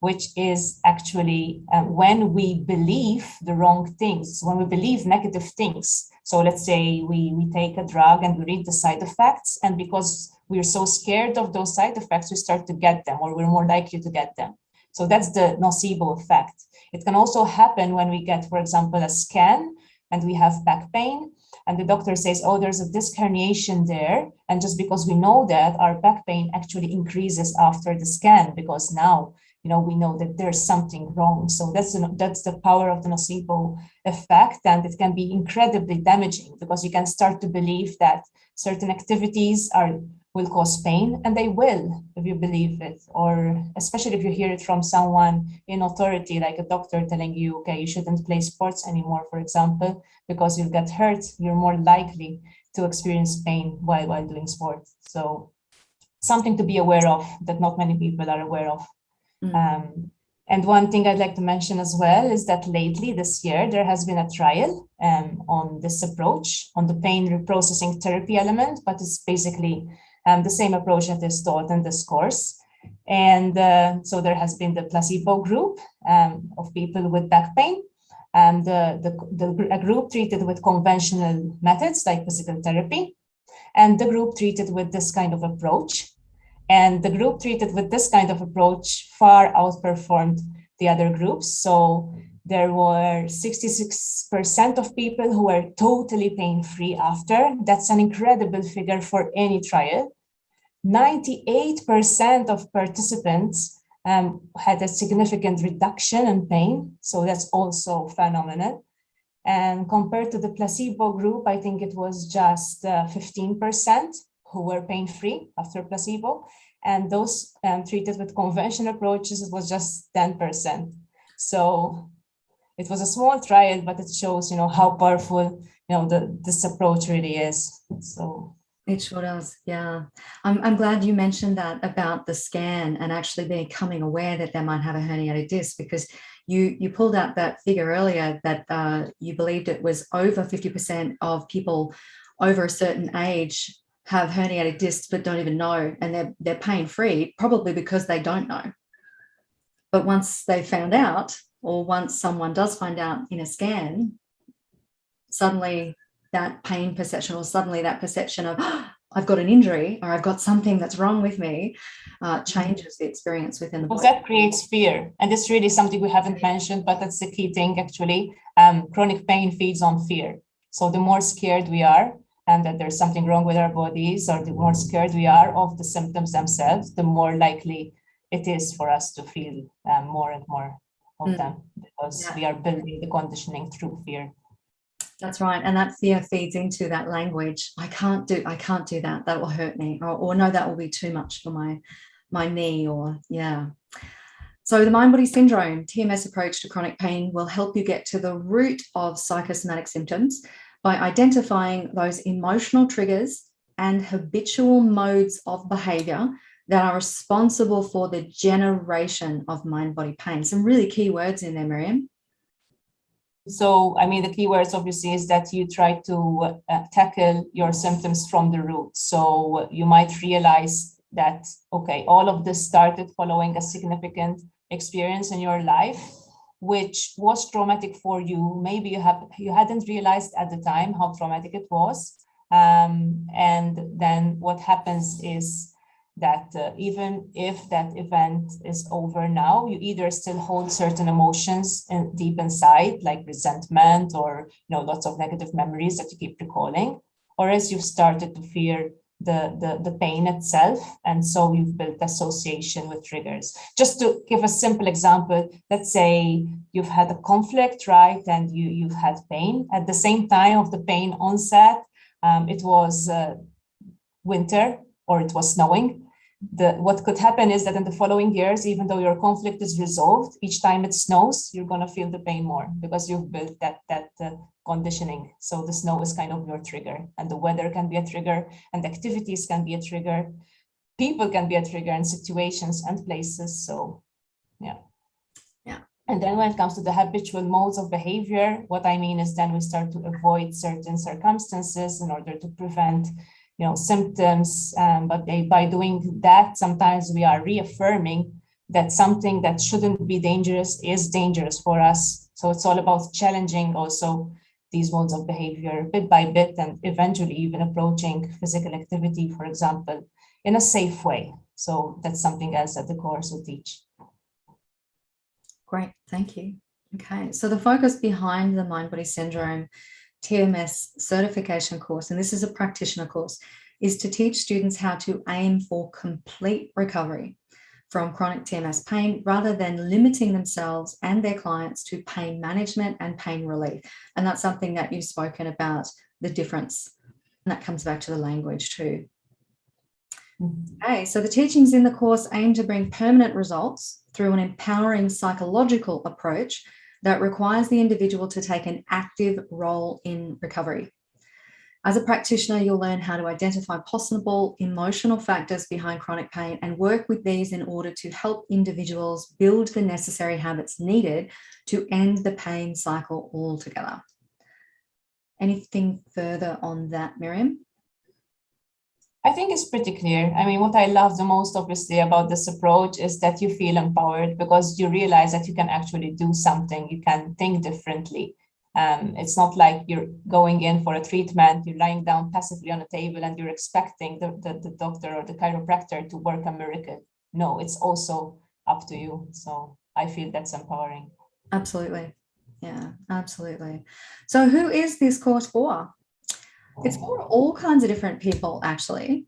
which is actually when we believe the wrong things, when we believe negative things. So let's say we take a drug and we read the side effects, and because we're so scared of those side effects, we start to get them, or we're more likely to get them. So that's the nocebo effect. It can also happen when we get, for example, a scan and we have back pain, and the doctor says, oh, there's a disc herniation there. And just because we know that, our back pain actually increases after the scan, because now, we know that there's something wrong. So that's the power of the nocebo effect. And it can be incredibly damaging, because you can start to believe that certain activities will cause pain, and they will, if you believe it, or especially if you hear it from someone in authority, like a doctor telling you, okay, you shouldn't play sports anymore, for example, because you'll get hurt. You're more likely to experience pain while doing sports. So something to be aware of that not many people are aware of. And one thing I'd like to mention as well is that lately this year, there has been a trial on this approach, on the pain reprocessing therapy element, but it's basically the same approach that is taught in this course. And so there has been the placebo group of people with back pain, and a group treated with conventional methods like physical therapy, and the group treated with this kind of approach. And the group treated with this kind of approach far outperformed the other groups. So there were 66% of people who were totally pain-free after. That's an incredible figure for any trial. 98% of participants had a significant reduction in pain. So that's also phenomenal. And compared to the placebo group, I think it was just 15% who were pain-free after placebo. And those treated with conventional approaches, it was just 10%. So it was a small trial, but it shows, how powerful, this approach really is. So it sure does. Yeah. I'm glad you mentioned that about the scan and actually becoming aware that they might have a herniated disc, because you pulled out that figure earlier that you believed it was over 50% of people over a certain age have herniated discs but don't even know, and they're pain-free, probably because they don't know. But once they found out, or once someone does find out in a scan, suddenly that pain perception, or suddenly that perception of, oh, I've got an injury, or I've got something that's wrong with me, changes the experience within the body. That creates fear. And it's really something we haven't mentioned, but that's the key thing, actually. Chronic pain feeds on fear. So the more scared we are, and that there's something wrong with our bodies, or the more scared we are of the symptoms themselves, the more likely it is for us to feel more and more of them, because we are building the conditioning through fear. That's right. And that fear feeds into that language. I can't do that. That will hurt me. Or no, that will be too much for my knee, or yeah. So the MindBody Syndrome TMS approach to chronic pain will help you get to the root of psychosomatic symptoms by identifying those emotional triggers and habitual modes of behavior that are responsible for the generation of mind-body pain. Some really key words in there, Miriam. So, I mean, the key words obviously is that you try to tackle your symptoms from the root. So you might realize that, okay, all of this started following a significant experience in your life. which was traumatic for you. Maybe you hadn't realized at the time how traumatic it was. And then what happens is that even if that event is over now, you either still hold certain emotions deep inside, like resentment or lots of negative memories that you keep recalling, or as you've started to fear the pain itself, and so you've built association with triggers. Just to give a simple example, let's say you've had a conflict, right, and you've had pain. At the same time of the pain onset, it was winter or it was snowing. What could happen is that in the following years, even though your conflict is resolved, each time it snows, you're going to feel the pain more because you've built that conditioning. So the snow is kind of your trigger, and the weather can be a trigger, and activities can be a trigger. People can be a trigger in situations and places. So, yeah. And then when it comes to the habitual modes of behavior, what I mean is then we start to avoid certain circumstances in order to prevent symptoms, but by doing that, sometimes we are reaffirming that something that shouldn't be dangerous is dangerous for us. So it's all about challenging also these modes of behavior bit by bit, and eventually even approaching physical activity, for example, in a safe way. So that's something else that the course will teach. Great, thank you. Okay, so the focus behind the MindBody Syndrome TMS certification course, and this is a practitioner course, is to teach students how to aim for complete recovery from chronic TMS pain rather than limiting themselves and their clients to pain management and pain relief. And that's something that you've spoken about, the difference. And that comes back to the language too. Okay, so the teachings in the course aim to bring permanent results through an empowering psychological approach that requires the individual to take an active role in recovery. As a practitioner, you'll learn how to identify possible emotional factors behind chronic pain and work with these in order to help individuals build the necessary habits needed to end the pain cycle altogether. Anything further on that, Miriam? I think it's pretty clear. I mean, what I love the most, obviously, about this approach is that you feel empowered because you realize that you can actually do something. You can think differently. It's not like you're going in for a treatment, you're lying down passively on a table and you're expecting the doctor or the chiropractor to work a miracle. No, it's also up to you. So I feel that's empowering. Absolutely. Yeah, absolutely. So who is this course for? It's for all kinds of different people, actually.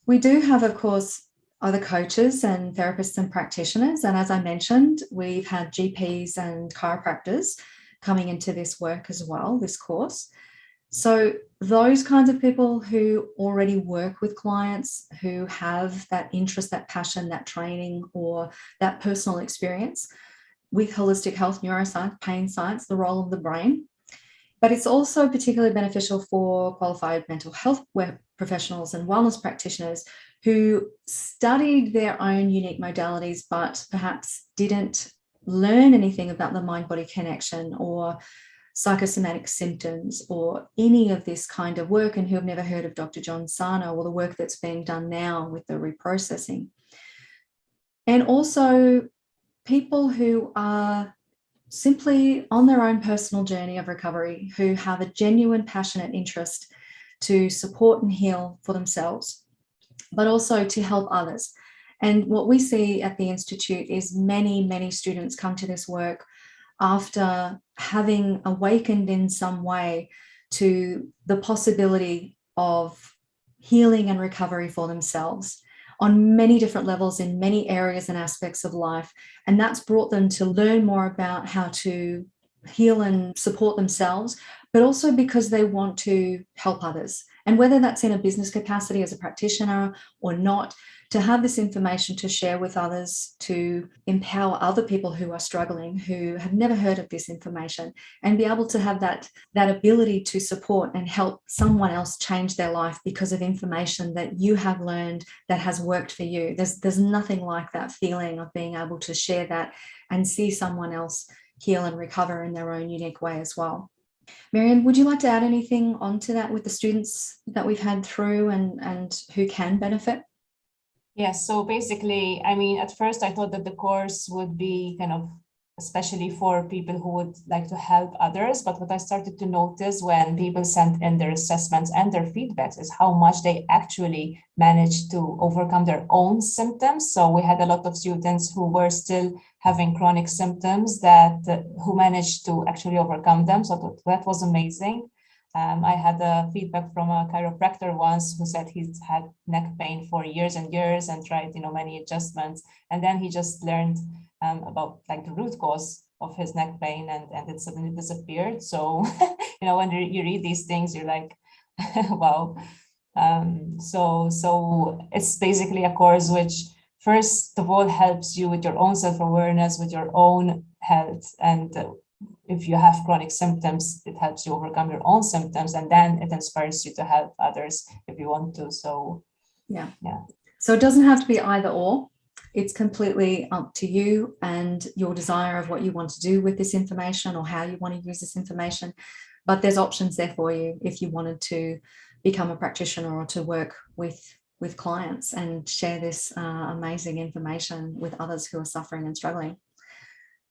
We do have, of course, other coaches and therapists and practitioners. And as I mentioned, we've had GPs and chiropractors coming into this work as well, this course. So those kinds of people who already work with clients, who have that interest, that passion, that training, or that personal experience with holistic health, neuroscience, pain science, the role of the brain. But it's also particularly beneficial for qualified mental health professionals and wellness practitioners who studied their own unique modalities, but perhaps didn't learn anything about the mind-body connection or psychosomatic symptoms or any of this kind of work, and who have never heard of Dr. John Sarno or the work that's being done now with the reprocessing. And also people who are simply on their own personal journey of recovery, who have a genuine, passionate interest to support and heal for themselves, but also to help others. And what we see at the Institute is many, many students come to this work after having awakened in some way to the possibility of healing and recovery for themselves on many different levels in many areas and aspects of life. And that's brought them to learn more about how to heal and support themselves, but also because they want to help others. And whether that's in a business capacity as a practitioner or not, to have this information to share with others, to empower other people who are struggling, who have never heard of this information, and be able to have that ability to support and help someone else change their life because of information that you have learned that has worked for you. There's nothing like that feeling of being able to share that and see someone else heal and recover in their own unique way as well. Miriam, would you like to add anything onto that with the students that we've had through and who can benefit? Yes, so basically, I mean, at first I thought that the course would be kind of especially for people who would like to help others. But what I started to notice when people sent in their assessments and their feedbacks is how much they actually managed to overcome their own symptoms. So we had a lot of students who were still having chronic symptoms who managed to actually overcome them. So that was amazing. I had a feedback from a chiropractor once who said he's had neck pain for years and years and tried, many adjustments. And then he just learned about like the root cause of his neck pain, and it suddenly disappeared. So, when you read these things, you're like, wow. So it's basically a course which first of all helps you with your own self-awareness, with your own health. And if you have chronic symptoms, it helps you overcome your own symptoms, and then it inspires you to help others if you want to. So, yeah. So it doesn't have to be either or. It's completely up to you and your desire of what you want to do with this information or how you want to use this information. But there's options there for you if you wanted to become a practitioner or to work with clients and share this amazing information with others who are suffering and struggling.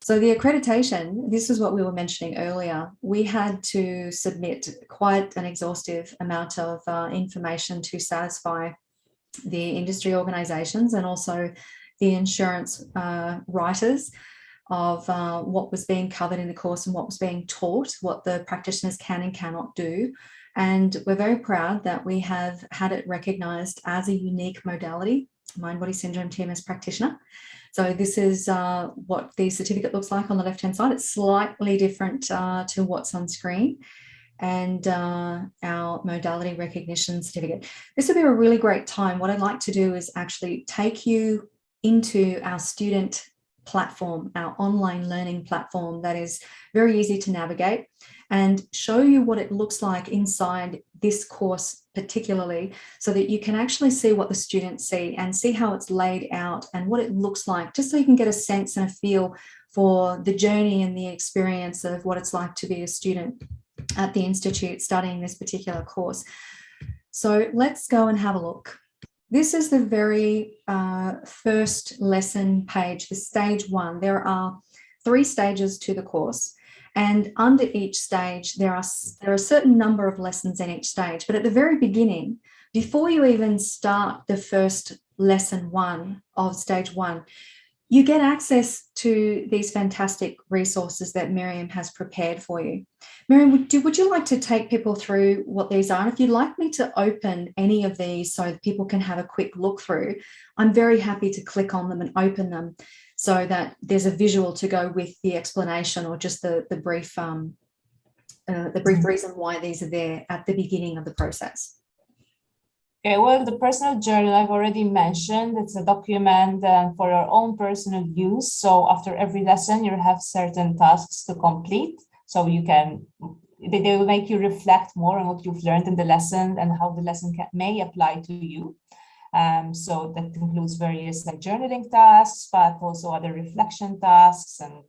So the accreditation, this is what we were mentioning earlier. We had to submit quite an exhaustive amount of information to satisfy the industry organisations and also the insurance writers of what was being covered in the course and what was being taught, what the practitioners can and cannot do. And we're very proud that we have had it recognised as a unique modality, MindBody Syndrome TMS practitioner. So this is what the certificate looks like on the left-hand side. It's slightly different to what's on screen. And our modality recognition certificate. This would be a really great time. What I'd like to do is actually take you into our student platform, our online learning platform that is very easy to navigate, and show you what it looks like inside this course particularly, so that you can actually see what the students see and see how it's laid out and what it looks like, just so you can get a sense and a feel for the journey and the experience of what it's like to be a student at the Institute studying this particular course. So let's go and have a look. This is the very first lesson page, the stage 1. There are 3 stages to the course, and under each stage there are a certain number of lessons in each stage. But at the very beginning, before you even start the first lesson 1 of stage 1, you get access to these fantastic resources that Miriam has prepared for you. Miriam, would you like to take people through what these are? And if you'd like me to open any of these so that people can have a quick look through, I'm very happy to click on them and open them so that there's a visual to go with the explanation or just the brief reason why these are there at the beginning of the process. Okay, well, the personal journal I've already mentioned. It's a document for your own personal use. So after every lesson, you have certain tasks to complete. So they will make you reflect more on what you've learned in the lesson and how the lesson may apply to you. So that includes various like journaling tasks, but also other reflection tasks and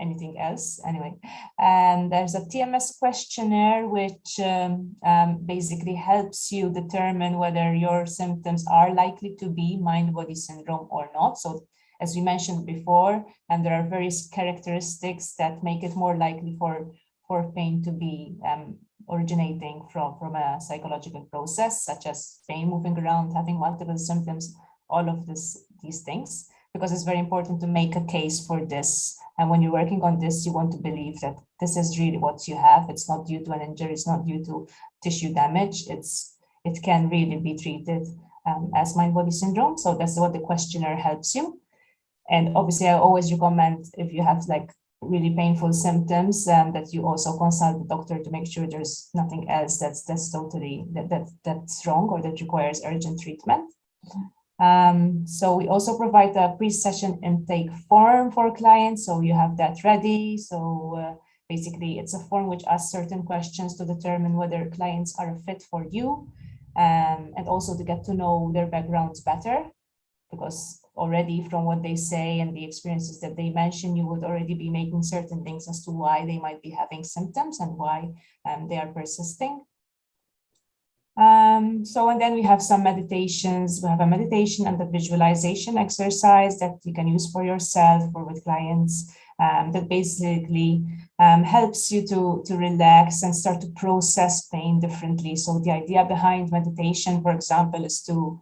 anything else anyway. And there's a TMS questionnaire, which basically helps you determine whether your symptoms are likely to be mind-body syndrome or not. So as we mentioned before, and there are various characteristics that make it more likely for pain to be originating from a psychological process, such as pain moving around, having multiple symptoms, all of these things, because it's very important to make a case for this. And when you're working on this, you want to believe that this is really what you have. It's not due to an injury. It's not due to tissue damage. It can really be treated as mind-body syndrome. So that's what the questionnaire helps you. And obviously, I always recommend, if you have like really painful symptoms, that you also consult the doctor to make sure there's nothing else that's totally that's wrong or that requires urgent treatment. So we also provide a pre-session intake form for clients, so you have that ready. So basically, it's a form which asks certain questions to determine whether clients are a fit for you, and also to get to know their backgrounds better, because already from what they say and the experiences that they mention, you would already be making certain things as to why they might be having symptoms and why they are persisting. And then we have some meditations. We have a meditation and a visualization exercise that you can use for yourself or with clients, that basically helps you to relax and start to process pain differently. So the idea behind meditation, for example, is to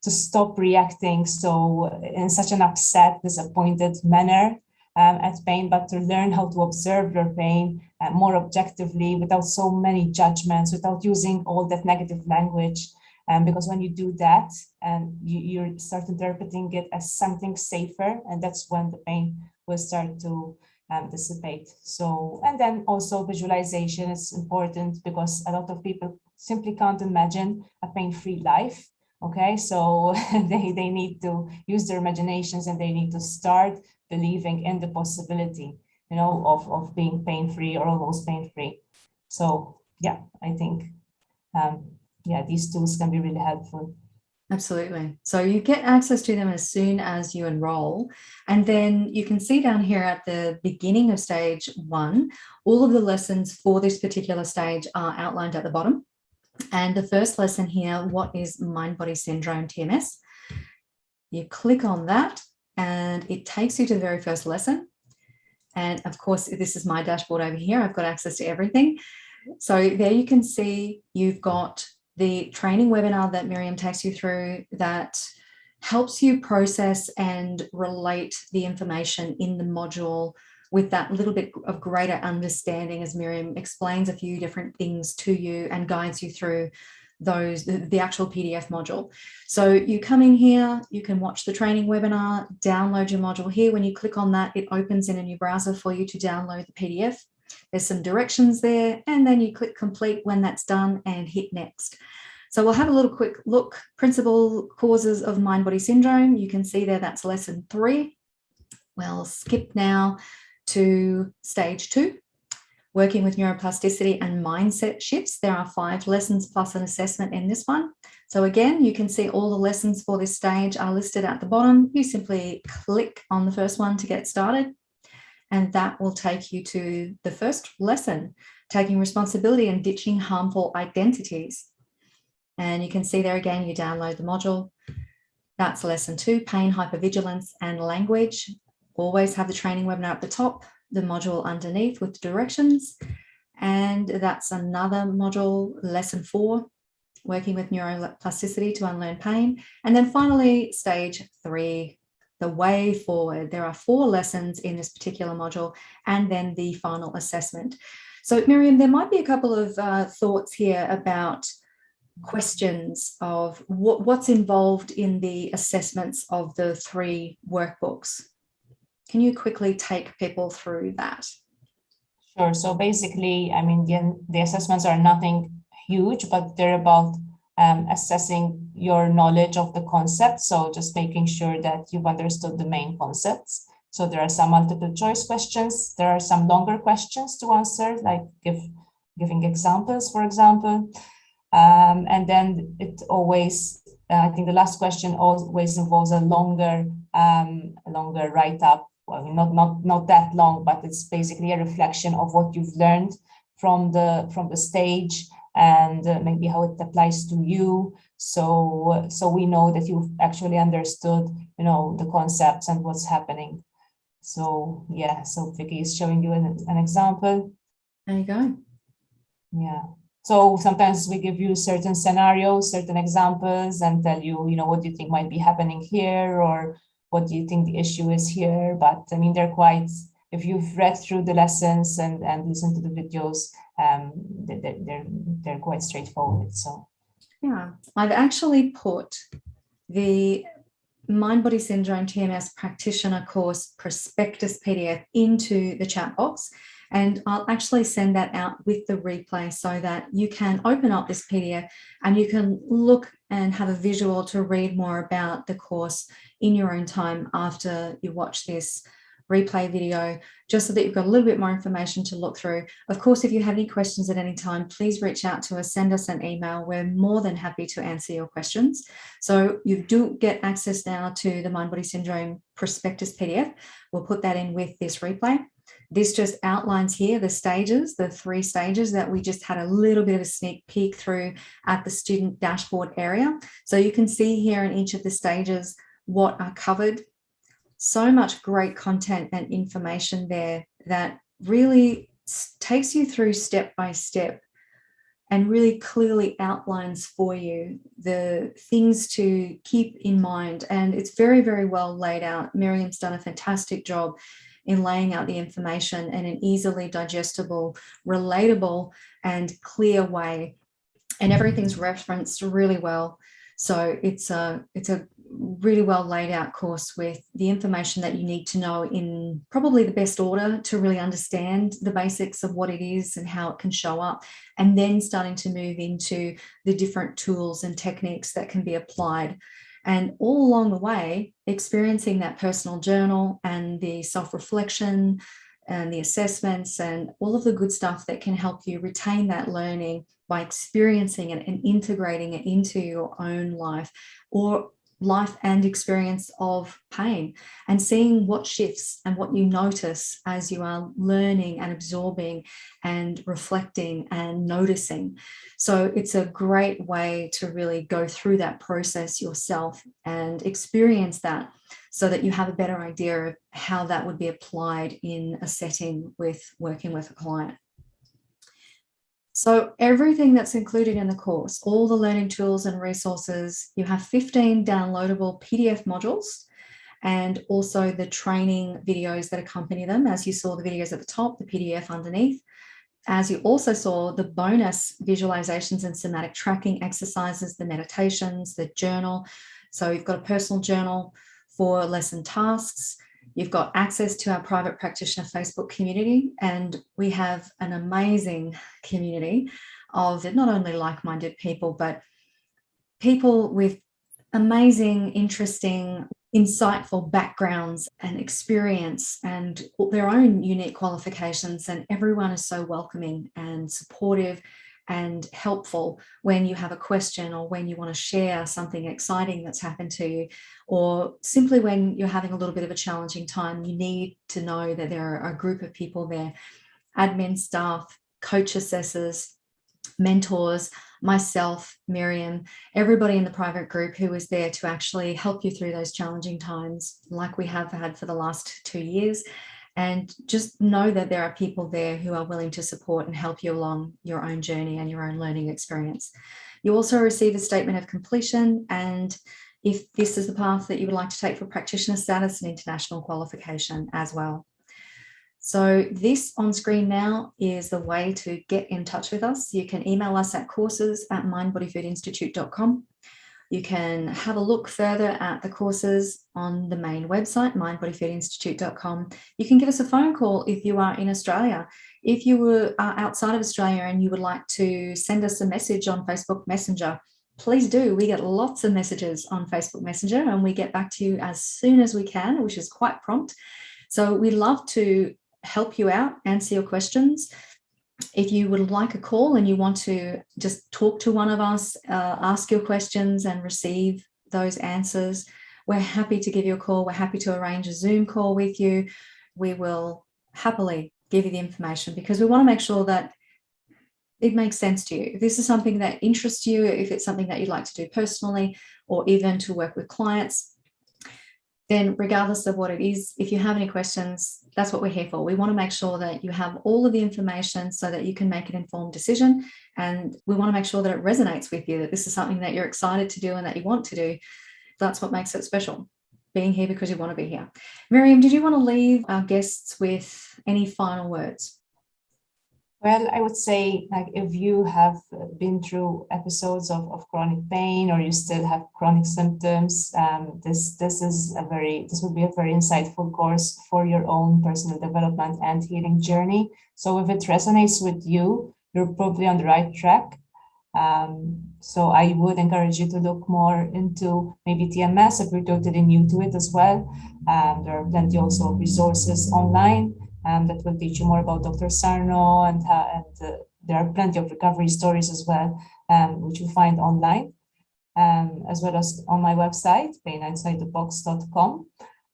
stop reacting so in such an upset, disappointed manner at pain, but to learn how to observe your pain more objectively, without so many judgments, without using all that negative language. Because when you do that, you start interpreting it as something safer, and that's when the pain will start to dissipate. So, and then also visualization is important, because a lot of people simply can't imagine a pain-free life. Okay, so they need to use their imaginations, and they need to start believing in the possibility, of being pain-free or almost pain-free. So yeah, I think, these tools can be really helpful. Absolutely. So you get access to them as soon as you enroll. And then you can see down here at the beginning of stage 1, all of the lessons for this particular stage are outlined at the bottom. And the first lesson here, what is MindBody Syndrome, TMS? You click on that and it takes you to the very first lesson. And of course, this is my dashboard over here. I've got access to everything. So there you can see you've got the training webinar that Miriam takes you through that helps you process and relate the information in the module with that little bit of greater understanding, as Miriam explains a few different things to you and guides you through the actual PDF module. So you come in here, you can watch the training webinar, download your module here. When you click on that, it opens in a new browser for you to download the PDF. There's some directions there, and then you click complete when that's done and hit next. So we'll have a little quick look. Principal causes of mind-body syndrome. You can see there that's lesson 3. We'll skip now to stage 2, working with neuroplasticity and mindset shifts. There are 5 lessons plus an assessment in this one. So again, you can see all the lessons for this stage are listed at the bottom. You simply click on the first one to get started, and that will take you to the first lesson, taking responsibility and ditching harmful identities. And you can see there again, you download the module. That's lesson 2, pain, hypervigilance, and language. Always have the training webinar at the top, the module underneath with directions. And that's another module, lesson 4, working with neuroplasticity to unlearn pain. And then finally, stage 3, the way forward. There are 4 lessons in this particular module, and then the final assessment. So Miriam, there might be a couple of thoughts here about questions of what's involved in the assessments of the 3 workbooks. Can you quickly take people through that? Sure. So basically, I mean, the assessments are nothing huge, but they're about assessing your knowledge of the concept. So just making sure that you've understood the main concepts. So there are some multiple choice questions. There are some longer questions to answer, like giving examples, for example. And then it always, I think the last question always involves a longer write-up. Well, not that long, but it's basically a reflection of what you've learned from the stage, and maybe how it applies to you. So we know that you've actually understood, the concepts and what's happening. So yeah, so Viki is showing you an example. There you go. Yeah. So sometimes we give you certain scenarios, certain examples, and tell you, what do you think might be happening here, or what do you think the issue is here? But I mean, they're quite, if you've read through the lessons and listened to the videos, they're quite straightforward. So yeah, I've actually put the MindBody Syndrome TMS Practitioner course prospectus PDF into the chat box. And I'll actually send that out with the replay so that you can open up this PDF and you can look and have a visual to read more about the course in your own time after you watch this replay video, just so that you've got a little bit more information to look through. Of course, if you have any questions at any time, please reach out to us, send us an email. We're more than happy to answer your questions. So you do get access now to the MindBody Syndrome prospectus PDF. We'll put that in with this replay. This just outlines here the stages, the 3 stages that we just had a little bit of a sneak peek through at the student dashboard area. So you can see here in each of the stages what are covered. So much great content and information there that really takes you through step by step and really clearly outlines for you the things to keep in mind. And it's very, very well laid out. Miriam's done a fantastic job in laying out the information in an easily digestible, relatable, and clear way. And everything's referenced really well. So it's a really well laid out course with the information that you need to know in probably the best order to really understand the basics of what it is and how it can show up, and then starting to move into the different tools and techniques that can be applied. And all along the way, experiencing that personal journal and the self-reflection and the assessments and all of the good stuff that can help you retain that learning by experiencing it and integrating it into your own life or life and experience of pain, and seeing what shifts and what you notice as you are learning and absorbing and reflecting and noticing. So it's a great way to really go through that process yourself and experience that so that you have a better idea of how that would be applied in a setting with working with a client. So everything that's included in the course, all the learning tools and resources, you have 15 downloadable PDF modules and also the training videos that accompany them. As you saw the videos at the top, the PDF underneath. As you also saw the bonus visualizations and somatic tracking exercises, the meditations, the journal. So you've got a personal journal for lesson tasks. You've got access to our private practitioner Facebook community, and we have an amazing community of not only like-minded people, but people with amazing, interesting, insightful backgrounds and experience and their own unique qualifications. And everyone is so welcoming and supportive and helpful when you have a question or when you want to share something exciting that's happened to you, or simply when you're having a little bit of a challenging time. You need to know that there are a group of people there, admin staff, coach assessors, mentors, myself, Miriam, everybody in the private group who is there to actually help you through those challenging times like we have had for the last 2 years. And just know that there are people there who are willing to support and help you along your own journey and your own learning experience. You also receive a statement of completion, and if this is the path that you would like to take for practitioner status and international qualification as well. So this on screen now is the way to get in touch with us. You can email us at courses@mindbodyfoodinstitute.com. You can have a look further at the courses on the main website, mindbodyfoodinstitute.com. You can give us a phone call if you are in Australia. If you are outside of Australia and you would like to send us a message on Facebook Messenger, please do. We get lots of messages on Facebook Messenger and we get back to you as soon as we can, which is quite prompt. So we'd love to help you out, answer your questions. If you would like a call and you want to just talk to one of us, ask your questions and receive those answers, we're happy to give you a call. We're happy to arrange a Zoom call with you. We will happily give you the information because we want to make sure that it makes sense to you. If this is something that interests you, if it's something that you'd like to do personally or even to work with clients, then regardless of what it is, if you have any questions, that's what we're here for. We want to make sure that you have all of the information so that you can make an informed decision. And we want to make sure that it resonates with you, that this is something that you're excited to do and that you want to do. That's what makes it special, being here because you want to be here. Miriam, did you want to leave our guests with any final words? Well, I would say, like, if you have been through episodes of chronic pain or you still have chronic symptoms, this will be a very insightful course for your own personal development and healing journey. So if it resonates with you, you're probably on the right track. So I would encourage you to look more into maybe TMS if you're totally new to it as well. There are plenty also of resources online that will teach you more about Dr. Sarno, and there are plenty of recovery stories as well, which you find online, as well as on my website, paininside.thebox.com.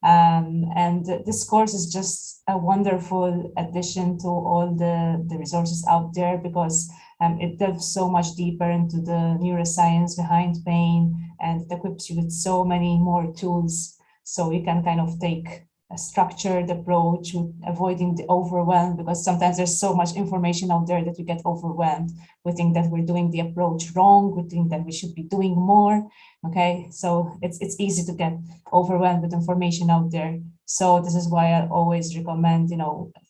And this course is just a wonderful addition to all the resources out there, because it delves so much deeper into the neuroscience behind pain, and it equips you with so many more tools, so you can kind of take a structured approach with avoiding the overwhelm, because sometimes there's so much information out there that we get overwhelmed. We think that we're doing the approach wrong. We think that we should be doing more. Okay, so it's easy to get overwhelmed with information out there. So this is why I always recommend,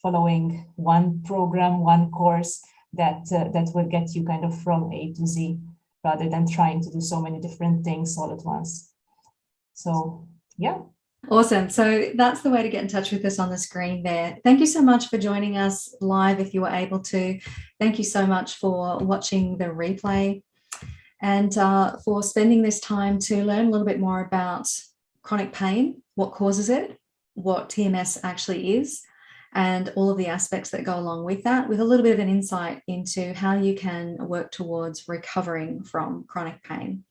following one program, one course that will get you kind of from A to Z, rather than trying to do so many different things all at once. So yeah. Awesome. So that's the way to get in touch with us on the screen there. Thank you so much for joining us live if you were able to. Thank you so much for watching the replay, and for spending this time to learn a little bit more about chronic pain, what causes it, what TMS actually is, and all of the aspects that go along with that, with a little bit of an insight into how you can work towards recovering from chronic pain.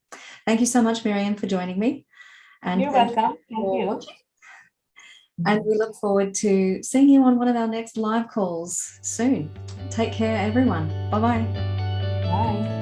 Thank you so much, Miriam, for joining me. And you're welcome. Thank you. And we look forward to seeing you on one of our next live calls soon. Take care, everyone. Bye-bye. Bye.